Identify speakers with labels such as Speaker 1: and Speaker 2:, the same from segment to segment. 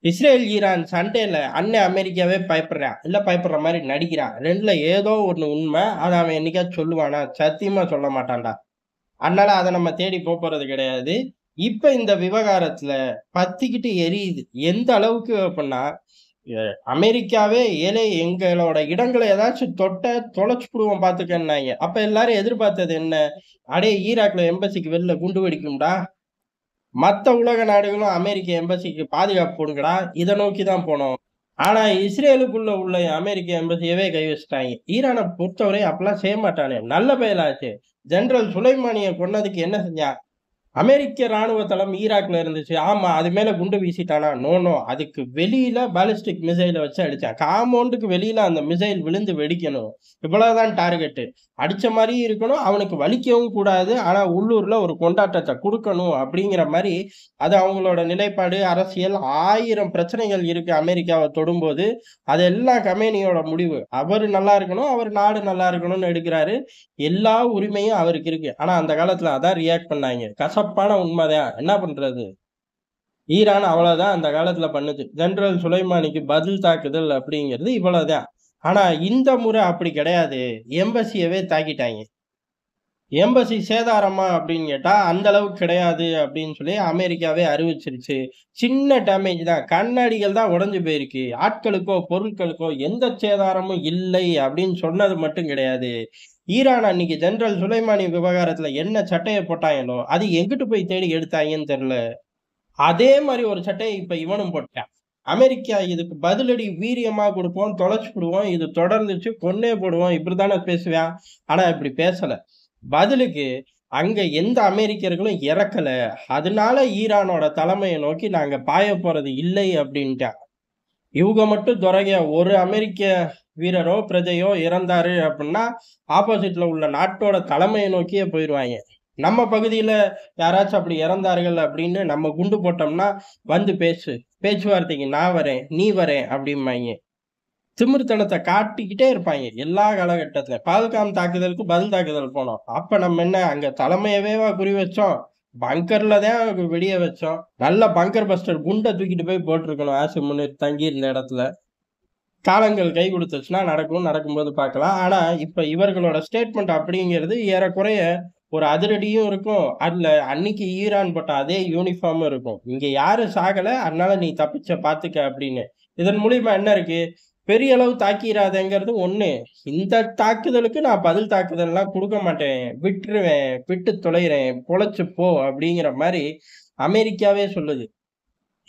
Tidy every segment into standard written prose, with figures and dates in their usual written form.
Speaker 1: Israel, Iran சண்டையில அண்ணன் அமெரிக்காவே பயப்படுறான். இல்ல பயப்படுற மாரி நடிக்கிறான். 2ல ஏதோ ஒண்ணு உண்மை. அத அவன் என்னைக்காச்சும் சொல்லுவானா? சத்தியமா சொல்ல மாட்டான்டா. அதனால அத நம்ம தேடி போறது கிடையாது. இப்ப இந்த விவகாரத்துல பத்திக்கிட்டு எரியுது. எந்த அளவுக்கு அப்டின்னா, எ அமெரிக்காவே "ஏலே எங்களோட இடங்கள ஏதாச்சும் தொட்ட தொலைச்சுப்புடுவோம் பார்த்துக்கன்னாய்ங்க." அப்ப எல்லாரும் எதிர்பார்த்தது என்ன? "அடே ஈராக்ல எம்பசிக்கு வெளில குண்டு வெடிக்கும்டா. மத்த உலக நாடுகளும் அமெரிக்க எம்பசிக்கு பாதுகாப்பு குடுங்கடா." இத நோக்கி தான் போனோம். ஆனா இஸ்ரேலுக்குள்ள உள்ள அமெரிக்க எம்பசியவே கை வச்சுட்டாய்ங்க. ஈரான பொறுத்தவரை அப்பலாம் செய்ய மாட்டானே. நல்ல பயலாச்சே. ஜெனரல் சுலைமானிய கொன்னதுக்கு என்ன செஞ்சான்? அமெரிக்க ராணுவ தளம் ஈராக்ல இருந்துச்சு. ஆமா. அது மேல குண்டு வீசிட்டானா? No, no. அதுக்கு வெளியில பாலிஸ்டிக் மிசைல வச்சு அடிச்சான். காம்பவுண்டுக்கு வெளியில அந்த மிசைல் விழுந்து வெடிக்கணும். இவ்வளவுதான் டார்கெட்டு. அடிச்ச மாரியும் இருக்கணும். அவனுக்கு வலிக்கவும் கூடாது. ஆனா உள்ளூர்ல ஒரு கொண்டாட்டத்த குடுக்கணும் அப்படிங்கிற மாரி, அது அவங்களோட நிலைப்பாடு, அரசியல் 1000 பிரச்சனைகள் இருக்கு அமெரிக்காவ தொடும்போது. அதெல்லாம் கமேனியோட முடிவு. அவரு நல்லா இருக்கணும். அவர் நாடு நல்லா இருக்கணும்னு எடுக்குறாரு. எல்லா உரிமையும் அவருக்கு இருக்கு. ஆனா அந்த காலத்துல அதான் ரியாக்ட் பண்ணாய்ங்க. கசப்பான உண்மதான். என்ன பண்றது? ஈரான் அவ்வளவுதான் அந்த காலத்துல பண்ணுச்சு. ஜெனரல் சுலைமானிக்கு பதில் தாக்குதல் அப்படிங்கிறது இவ்வளவுதான். ஆனா இந்த முறை அப்படி கிடையாது. எம்பசியவே தாக்கிட்டாய்ங்க. எம்பசி சேதாரமா அப்படின்னு கேட்டா, அந்த அளவுக்கு கிடையாது அப்படின்னு சொல்லி அமெரிக்காவே அறிவிச்சிருச்சு. சின்ன டேமேஜ் தான். கண்ணாடிகள் தான் உடைஞ்சு போயிருக்கு. ஆட்களுக்கோ, பொருட்களுக்கோ எந்த சேதாரமும் இல்லை அப்படின்னு சொன்னது மட்டும் கிடையாது. ஈரான் அன்னைக்கு ஜெனரல் சுலைமானி விவகாரத்துல என்ன சட்டைய போட்டாய்ங்களோ, அது எங்கிட்டு போய் தேடி எடுத்தாய்ங்கன்னு தெரியல. அதே மாரி ஒரு சட்டைய இப்ப இவனும் போட்டான். அமெரிக்கா இதுக்கு பதிலடி வீரியமா குடுப்போம், தொலைச்சுப்புடுவோம். இது தொடர்ந்துச்சு கொன்னே போடுவோம். இப்படித்தானே பேசுவான். ஆனா இப்படி பேசல. பதிலுக்கு அங்க எந்த அமெரிக்கர்களும் இறக்கல. அதனால ஈரானோட தலைமைய நோக்கி நாங்க பாயப் போறது இல்லை அப்படின்ட்டான். இவுங்க மட்டும் தொரங்க ஒரு அமெரிக்க வீரரோ, பிரஜையோ இறந்தாரு அப்டின்னா, ஆப்போசிட்ல உள்ள நாட்டோட தலைமைய நோக்கியே போயிருவாய்ங்க. நம்ம பகுதியில யாராச்சும் அப்படி இறந்தார்கள் அப்படின்னு நம்ம குண்டு போட்டோம்னா, வந்து பேசு. பேச்சுவார்த்தைக்கு நான் வரேன், நீ வரேன் அப்படிம்பாய்ங்க. திமிர்த்தனத்த காட்டிக்கிட்டே இருப்பாய்ங்க. எல்லா காலகட்டத்தில. பகல்காம் தாக்குதலுக்கு பதில் தாக்குதல் போனோம். அப்ப நம்ம என்ன அங்க தலைமையவேவா குறி வச்சோம்? பங்கர்ல தான் வெடிய வச்சோம். நல்ல பங்கர் பஸ்டர் குண்ட தூக்கிட்டு போய் போட்டுருக்கணும் ஆசிமுன்னு தங்கியிருந்த இடத்துல. காலங்கள் கை குடுத்துச்சுன்னா நடக்கும். நடக்கும்போது பார்க்கலாம். ஆனா, இப்ப இவர்களோட ஸ்டேட்மெண்ட் அப்படிங்கிறது ஏறக்குறைய ஒரு அதிரடியும் இருக்கும். அதுல அன்னைக்கு ஈரான் போட்ட அதே யூனிஃபார்மும் இருக்கும். இங்க யாரும் சாகல. அதனால நீ தப்பிச்ச பார்த்துக்க அப்படின்னு. இதன் மூலியமா என்ன இருக்கு? பெரிய அளவு தாக்கிறாதேங்கிறது ஒண்ணு. இந்த தாக்குதலுக்கு நான் பதில் தாக்குதல்லாம் குடுக்க மாட்டேன். விட்டுருவேன். விட்டு தொலைறேன். பொழச்சு போ அப்படிங்கிற மாரி அமெரிக்காவே சொல்லுது.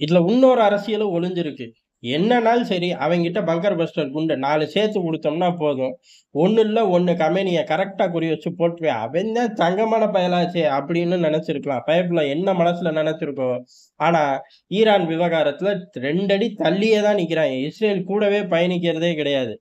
Speaker 1: இதுல இன்னொரு அரசியலும் ஒளிஞ்சிருக்கு. என்னன்னாலும் சரி, அவன்கிட்ட பங்கர் பஸ்டர் குண்டு 4 சேர்த்து குடுத்தோம்னா போதும். 1 இல்ல 1 கம்பெனிய கரெக்ட்டா குறி வச்சு போட்டுருவேன். அவன் தான் தங்கமான பயலாச்சே அப்படின்னு நெனச்சிருக்கலாம். பயப்புல என்ன மனசுல நெனச்சிருக்கோ? ஆனா, ஈரான் விவகாரத்துல 2 அடி தள்ளியே தான் நிக்கிறான். இஸ்ரேல் கூடவே பயணிக்கிறதே கிடையாது.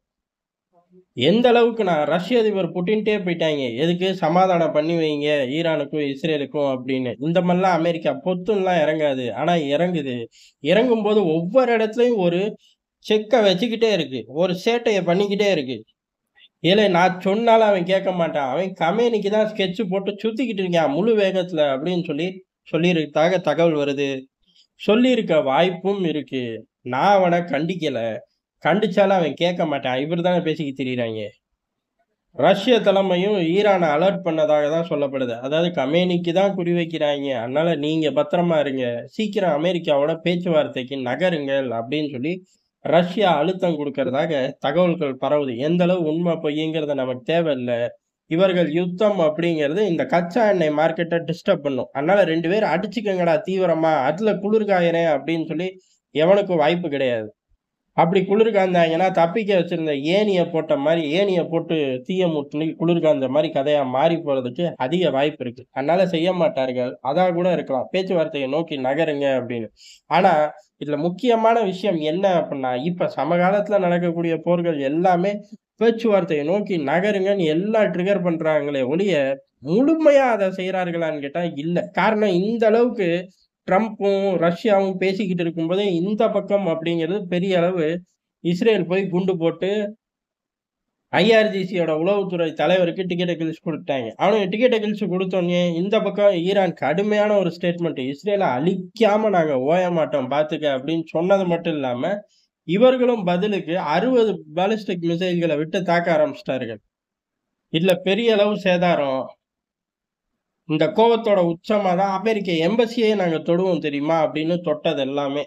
Speaker 1: எந்த அளவுக்குன்னா, ரஷ்ய அதிபர் புட்டின்ட்டயே போயிட்டாய்ங்க. எதுக்கு? சமாதானம் பண்ணி வைங்க, ஈரானுக்கும், இஸ்ரேலுக்கும் அப்படின்னு. இந்த மாரிலாம் அமெரிக்கா பொத்துன்லாம் இறங்காது. ஆனா இறங்குது. இறங்கும்போது ஒவ்வொரு இடத்துலயும் ஒரு செக்க வச்சுக்கிட்டே இருக்கு. ஒரு சேட்டைய பண்ணிக்கிட்டே இருக்கு. ஏலே நான் சொன்னாலும் அவன் கேட்க மாட்டான். அவன் கமேனிக்கு தான் ஸ்கெட்ச் போட்டு சுத்திக்கிட்டு இருக்கான் முழு வேகத்துல அப்படின்னு சொல்லி சொல்லியிருக்கதாக தகவல் வருது. சொல்லியிருக்க வாய்ப்பும் இருக்கு. நான் அவன கண்டிக்கல. கண்டிச்சாலும் அவன் கேட்க மாட்டான். இவரு தானே பேசிக்கிட்டு திரியிறாய்ங்க. ரஷ்ய தலைமையும் ஈரான அலர்ட் பண்ணதாக தான் சொல்லப்படுது. அதாவது கமேனிக்கு தான் குறிவைக்கிறாய்ங்க. அதனால நீங்க பத்திரமா இருங்க. சீக்கிரம் அமெரிக்காவோட பேச்சுவார்த்தைக்கு நகருங்கள் அப்படின்னு சொல்லி ரஷ்யா அழுத்தம் குடுக்கிறதாக தகவல்கள் பரவுது. எந்த அளவு உண்மை பொய்ங்கிறது நமக்கு தேவையில்ல. இவர்கள் யுத்தம் அப்படிங்கிறது இந்த கச்சா எண்ணெய் மார்க்கெட்ட டிஸ்டர்ப் பண்ணும். அதனால 2 பேரும் அடிச்சுக்கங்கடா தீவிரமா. அதுல குளிர் காயறேன் அப்படின்னு சொல்லி எவனுக்கும் வாய்ப்பு கிடையாது. அப்படி குளிர் காய்ந்தாங்கன்னா, தப்பிக்க வச்சிருந்த ஏணிய போட்ட மாரி, ஏணிய போட்டு தீய மூட்டி குளிர் காய்ஞ்ச மாரி கதையா மாறி போறதுக்கு அதிக வாய்ப்பு இருக்கு. அதனால செய்ய மாட்டார்கள். அதா கூட இருக்கலாம். பேச்சுவார்த்தைய நோக்கி நகருங்க அப்படின்னு. ஆனா, இதுல முக்கியமான விஷயம் என்ன அப்டின்னா, இப்ப சமகாலத்துல நடக்கக்கூடிய போர்கள் எல்லாமே பேச்சுவார்த்தைய நோக்கி நகருங்கன்னு எல்லாம் ட்ரிகர் பண்றாங்களே ஒழிய, முழுமையா அத செய்றார்களான்னு கேட்டா இல்ல. காரணம் இந்த அளவுக்கு ட்ரம்பும், ரஷ்யாவும் பேசிக்கிட்டு இருக்கும்போதே, இந்த பக்கம் அப்படிங்கிறது பெரிய அளவு இஸ்ரேல் போய் குண்டு போட்டு ஐஆர்ஜிசியோட உளவுத்துறை தலைவருக்கு டிக்கெட்ட கிழிச்சு குடுத்துட்டாய்ங்க. அவனுங்க டிக்கெட்ட கிழிச்சு குடுத்தோனயே, இந்த பக்கம் ஈரான் கடுமையான ஒரு ஸ்டேட்மெண்ட். இஸ்ரேல அழிக்காம நாங்க ஓய மாட்டோம் பாத்துக்க அப்படின்னு சொன்னது மட்டும் இல்லாம, இவர்களும் பதிலுக்கு 60 பாலிஸ்டிக் மிசைல்கள விட்டு தாக்க ஆரம்பிச்சுட்டார்கள். இதுல பெரிய அளவு சேதாரம். இந்த கோவத்தோட உச்சமா தான் அமெரிக்க எம்பசியே நாங்க தொடுவோம் தெரியுமா? அப்படின்னு தொட்டது எல்லாமே.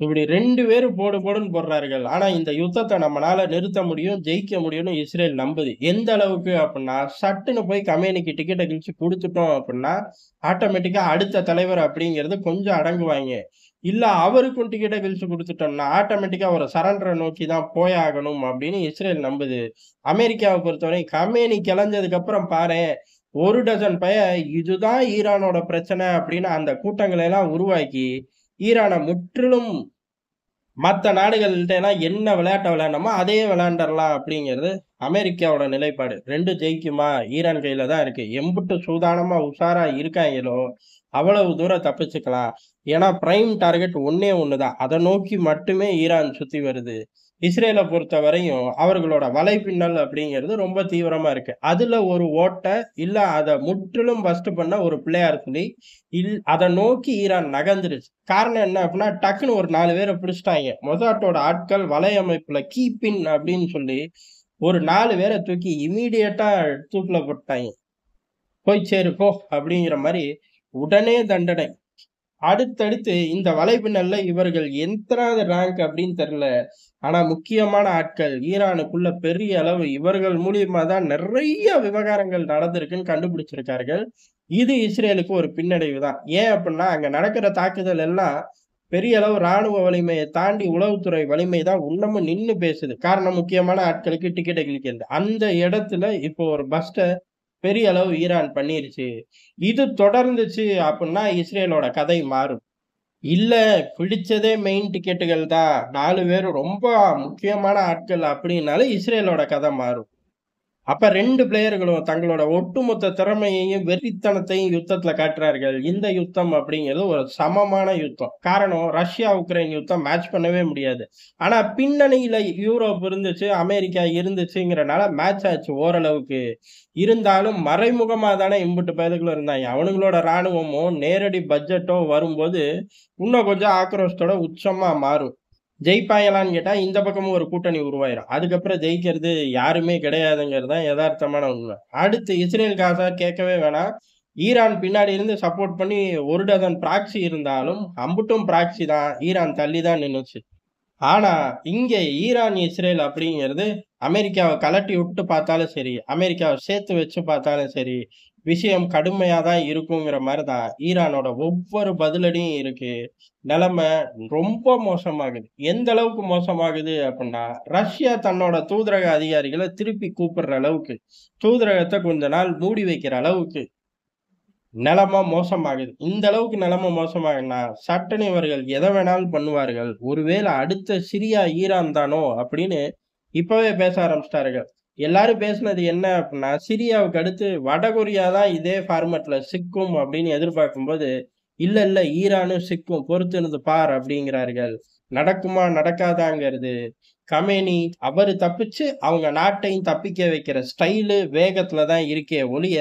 Speaker 1: இப்படி 2 பேரும் போடு போடுன்னு போடுறார்கள். ஆனா இந்த யுத்தத்த நம்மனால நிறுத்த முடியும், ஜெயிக்க முடியும்னு இஸ்ரேல் நம்புது. எந்த அளவுக்கு அப்புட்ன்னா, சட்டுன்னு போய் கமேனிக்கு டிக்கெட்ட கிழிச்சு குடுத்துட்டோம் அப்புட்ன்னா, ஆட்டோமேட்டிக்கா அடுத்த தலைவர் அப்படிங்கிறது கொஞ்சம் அடங்குவாய்ங்க. இல்ல அவருக்கும் டிக்கெட்ட கிழிச்சு குடுத்துட்டோம்னா, ஆட்டோமேட்டிக்கா ஒரு சரண்டர நோக்கி தான் போயாகணும் அப்படின்னு இஸ்ரேல் நம்புது. அமெரிக்காவ பொறுத்தவரை கமேனி கிளஞ்சதுக்கு அப்புறம் பாரேன், 1 டசன் இதுதான் ஈரானோட பிரச்சனை அப்படின்னு அந்த கூட்டங்களை எல்லாம் உருவாக்கி, ஈரான முற்றிலும் மத்த நாடுகள்ட்டலாம் என்ன விளையாட்ட விளையாண்டோமோ, அதே விளையாண்டறலாம் அப்படிங்கிறது அமெரிக்காவோட நிலைப்பாடு. 2 ஜெயிக்குமா? ஈரான் கையில தான் இருக்கு. எம்புட்டு சூதானமா, உஷாரா இருக்காய்ங்களோ, அவ்வளவு தூரம் தப்பிச்சுக்கலாம். ஏன்னா, பிரைம் டார்கெட் ஒண்ணே ஒண்ணு தான். அத நோக்கி மட்டுமே ஈரான் சுத்தி வருது. இஸ்ரேல பொறுத்தவரையும் அவர்களோட வலைப்பின்னல் அப்படிங்கிறது ரொம்ப தீவிரமா இருக்கு. அதுல ஒரு ஓட்ட, இல்ல அத முற்றிலும் பஸ்ட் பண்ண ஒரு பிள்ளையார் சொல்லி, அத நோக்கி ஈரான் நகர்ந்துருச்சு. காரணம் என்ன அப்டின்னா, டக்குன்னு ஒரு 4 பேர பிடிச்சுட்டாய்ங்க. மொசாட்டோட ஆட்கள் வலையமைப்புல கீப்பின் அப்படின்னு சொல்லி, ஒரு 4 பேர தூக்கி இம்மீடியட்டா தூக்குல போட்டாய்ங்க. "போய் சேரு போ" அப்படிங்கிற மாரி உடனே தண்டனை. அடுத்தடுத்து இந்த வலைப்பின்னல்ல இவர்கள் எத்தனாவது ரேங்க் அப்படின்னு தெரியல. ஆனா முக்கியமான ஆட்கள் ஈரானுக்குள்ள பெரிய அளவு இவர்கள் மூலியமா தான் நிறைய விவகாரங்கள் நடந்திருக்குன்னு கண்டுபிடிச்சிருக்கார்கள். இது இஸ்ரேலுக்கு ஒரு பின்னடைவு தான். ஏன் அப்படின்னா, அங்க நடக்கிற தாக்குதல் எல்லாம் பெரிய அளவு ராணுவ வலிமையை தாண்டி உளவுத்துறை வலிமை தான் இன்னமும் நின்னு பேசுது. காரணம் முக்கியமான ஆட்களுக்கு டிக்கெட்ட கிழிக்கிறது. அந்த இடத்துல இப்போ ஒரு பஸ்ட பெரிய அளவு ஈரான் பண்ணிருச்சு. இது தொடர்ந்துச்சு அப்புட்ன்னா இஸ்ரேலோட கதை மாறும். இல்ல பிடிச்சதே மெயின் டிக்கெட்டுகள் தான். 4 பேரும் ரொம்ப முக்கியமான ஆட்கள் அப்படின்னாலும் இஸ்ரேலோட கதை மாறும். அப்ப 2 பிளேயர்களும் தங்களோட ஒட்டுமொத்த திறமையையும், வெறித்தனத்தையும் யுத்தத்துல காட்டுறார்கள். இந்த யுத்தம் அப்படிங்கிறது ஒரு சமமான யுத்தம். காரணம் ரஷ்யா, உக்ரைன் யுத்தம் மேட்ச் பண்ணவே முடியாது. ஆனா பின்னணியில யூரோப் இருந்துச்சு, அமெரிக்கா இருந்துச்சுங்கிறனால மேட்ச் ஆச்சு ஓரளவுக்கு. இருந்தாலும் மறைமுகமா தானே இம்புட்டு பயலுகளும் இருந்தாய்ங்க. அவனுங்களோட ராணுவமோ, நேரடி பட்ஜெட்டோ வரும்போது, இன்னும் கொஞ்சம் ஆக்ரோஷத்தோட உச்சமா மாறும். ஜெயிப்பாய்ங்களான்னு கேட்டா, இந்த பக்கமும் ஒரு கூட்டணி உருவாயிரும். அதுக்கப்புறம் ஜெயிக்கிறது யாருமே கிடையாதுங்கிறது தான் எதார்த்தமான உண்மை. அடுத்து இஸ்ரேல், காசா கேட்கவே வேணாம். ஈரான் பின்னாடி இருந்து சப்போர்ட் பண்ணி 1 டசன் ப்ராக்ஸி இருந்தாலும், அம்புட்டும் ப்ராக்ஸி தான். ஈரான் தள்ளி தான் நின்னுச்சு. ஆனா, இங்க ஈரான், இஸ்ரேல் அப்படிங்கிறது அமெரிக்காவ கழட்டி விட்டு பார்த்தாலும் சரி, அமெரிக்காவ சேர்த்து வச்சு பார்த்தாலும் சரி, விஷயம் கடுமையா தான் இருக்குங்கிற மாரி தான் ஈரானோட ஒவ்வொரு பதிலடியும் இருக்கு. நிலைமை ரொம்ப மோசமாகுது. எந்த அளவுக்கு மோசமாகுது அப்டின்னா, ரஷ்யா தன்னோட தூதரக அதிகாரிகள திருப்பி கூப்பிடுற அளவுக்கு, தூதரகத்த கொஞ்ச நாள் மூடி வைக்கிற அளவுக்கு நிலைமை மோசமாகுது. இந்த அளவுக்கு நிலைமை மோசமாகுதுன்னா, சட்டுன்னு இவர்கள் எத வேணாலும் பண்ணுவார்கள். ஒருவேள அடுத்த சிரியா, ஈரான் தானோ அப்படின்னு இப்பவே பேச ஆரம்பிச்சுட்டார்கள். எல்லாரும் பேசுனது என்ன அப்டின்னா, சிரியாவுக்கு அடுத்து வடகொரியா தான் இதே ஃபார்மட்ல சிக்கும் அப்படின்னு எதிர்பார்க்கும்போது, இல்ல இல்ல ஈரானும் சிக்கும் பொறுத்திருந்து பார் அப்படிங்கிறார்கள். நடக்குமா நடக்காதாங்கிறது கமேனி அவரு தப்பிச்சு அவங்க நாட்டையும் தப்பிக்க வைக்கிற ஸ்டைலு, வேகத்துல தான் இருக்கே ஒழிய,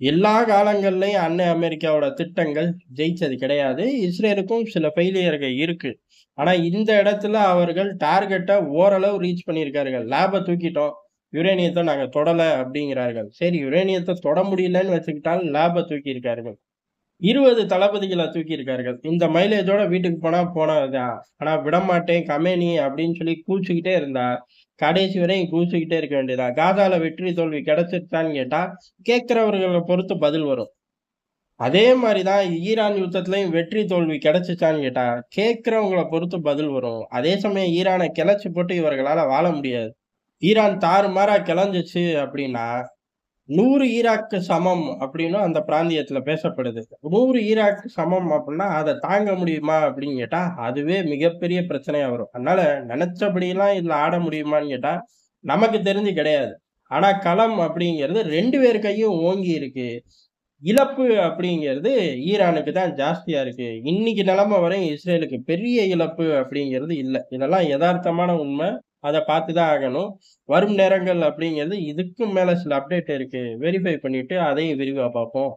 Speaker 1: எல்லா காலங்கள்லயும் அமெரிக்காவோட திட்டங்கள் ஜெயிச்சது கிடையாது. இஸ்ரேலுக்கும் சில ஃபெயிலியர்கள் இருக்கு. ஆனா இந்த இடத்துல அவர்கள் டார்கெட்ட ஓரளவு ரீச் பண்ணியிருக்கார்கள். லேப தூக்கிட்டோம். யுரேனியத்த நாங்க தொடல அப்படிங்கிறார்கள். சரி, யுரேனியத்த தொட முடியலன்னு வச்சுக்கிட்டாலும் லேப தூக்கியிருக்கார்கள். 20 தளபதிகள தூக்கியிருக்கார்கள். இந்த மைலேஜோட வீட்டுக்கு போனா போனதுதான். ஆனா விடமாட்டேன் கமேனி அப்படின்னு சொல்லி கூச்சிக்கிட்டே இருந்தா, கடைசி வரையும் கூச்சிக்கிட்டே இருக்க வேண்டியதுதான். காசால வெற்றி தோல்வி கிடைச்சிருச்சான்னு கேட்டா, கேட்கிறவர்கள பொறுத்து பதில் வரும். அதே மாரி தான் ஈரான் யுத்தத்திலயும் வெற்றி தோல்வி கிடைச்சுச்சான்னு கேட்டா, கேட்கிறவங்கள பொறுத்து பதில் வரும். அதே சமயம் ஈரான கிளச்சு போட்டு இவர்களால வாழ முடியாது. ஈரான் தாறுமாறா கிளஞ்சுச்சு அப்படின்னா, 100 ஈராக்கு சமம் அப்படின்னு அந்த பிராந்தியத்துல பேசப்படுது. 100 ஈராக்கு சமம் அப்படின்னா, அத தாங்க முடியுமா அப்படின்னு கேட்டா, அதுவே மிகப்பெரிய பிரச்சனையா வரும். அதனால நெனச்சபடியெல்லாம் இதுல ஆட முடியுமான்னு கேட்டா, நமக்கு தெரிஞ்சு கிடையாது. ஆனா களம் அப்படிங்கிறது 2 பேர் கையும் ஓங்கி இருக்கு. இழப்பு அப்படிங்கிறது ஈரானுக்கு தான் ஜாஸ்தியா இருக்கு. இன்னைக்கு நிலைமை வரை இஸ்ரேலுக்கு பெரிய இழப்பு அப்படிங்கிறது இல்ல. இதெல்லாம் எதார்த்தமான உண்மை. அத பார்த்து தான் ஆகணும். வரும் நேரங்கள் அப்படிங்கிறது இதுக்கும் மேல சில அப்டேட் இருக்கு. வெரிஃபை பண்ணிட்டு அதையும் விரிவா பார்ப்போம்.